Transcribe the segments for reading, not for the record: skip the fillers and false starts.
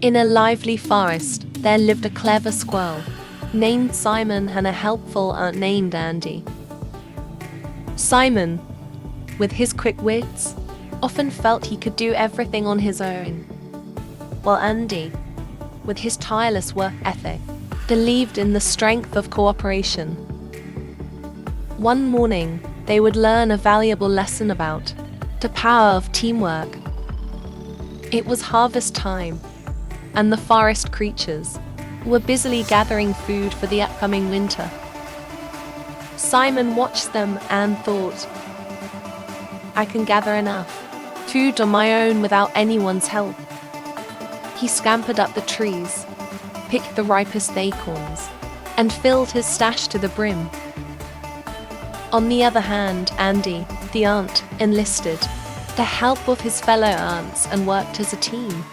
In a lively forest, there lived a clever squirrel named Simon and a helpful aunt named Andy. Simon, with his quick wits, often felt he could do everything on his own, while Andy, with his tireless work ethic, believed in the strength of cooperation. One morning, they would learn a valuable lesson about the power of teamwork. It was harvest time, and the forest creatures were busily gathering food for the upcoming winter. Simon watched them and thought, "I can gather enough food on my own without anyone's help." He scampered up the trees, picked the ripest acorns, and filled his stash to the brim. On the other hand, Andy, the aunt, enlisted the help of his fellow aunts and worked as a team.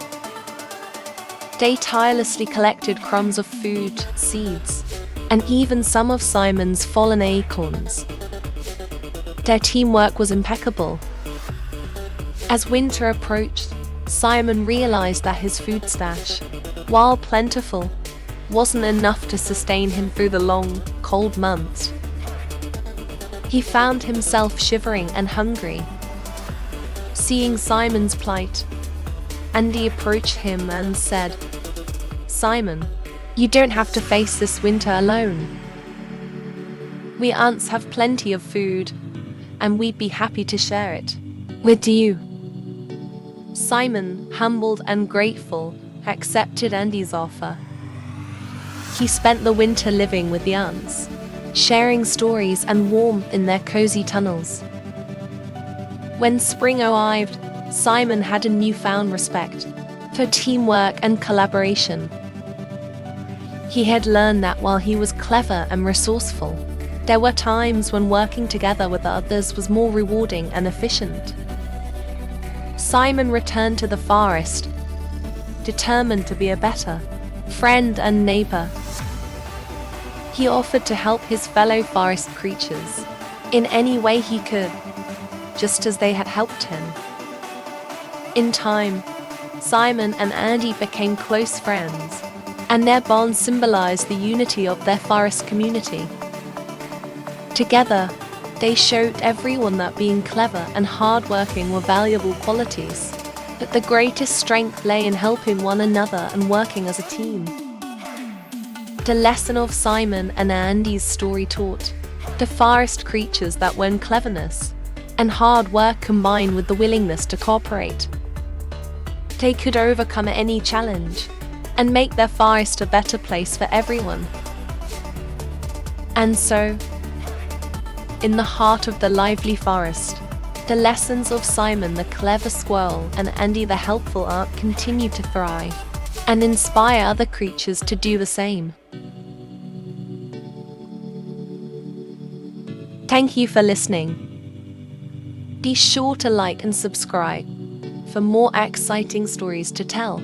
They tirelessly collected crumbs of food, seeds, and even some of Simon's fallen acorns. Their teamwork was impeccable. As winter approached, Simon realized that his food stash, while plentiful, wasn't enough to sustain him through the long, cold months. He found himself shivering and hungry. Seeing Simon's plight, Andy approached him and said, "Simon, you don't have to face this winter alone. We aunts have plenty of food, and we'd be happy to share it with you." Simon, humbled and grateful, accepted Andy's offer. He spent the winter living with the aunts, sharing stories and warmth in their cozy tunnels. When spring arrived, Simon had a newfound respect for teamwork and collaboration. He had learned that while he was clever and resourceful, there were times when working together with others was more rewarding and efficient. Simon returned to the forest, determined to be a better friend and neighbor. He offered to help his fellow forest creatures in any way he could, just as they had helped him. In time, Simon and Andy became close friends, and their bond symbolized the unity of their forest community. Together, they showed everyone that being clever and hardworking were valuable qualities, but the greatest strength lay in helping one another and working as a team. The lesson of Simon and Andy's story taught the forest creatures that when cleverness and hard work combined with the willingness to cooperate, they could overcome any challenge and make their forest a better place for everyone. And so, in the heart of the lively forest, the lessons of Simon the clever squirrel and Andy the helpful aunt continue to thrive and inspire other creatures to do the same. Thank you for listening. Be sure to like and subscribe for more exciting stories to tell.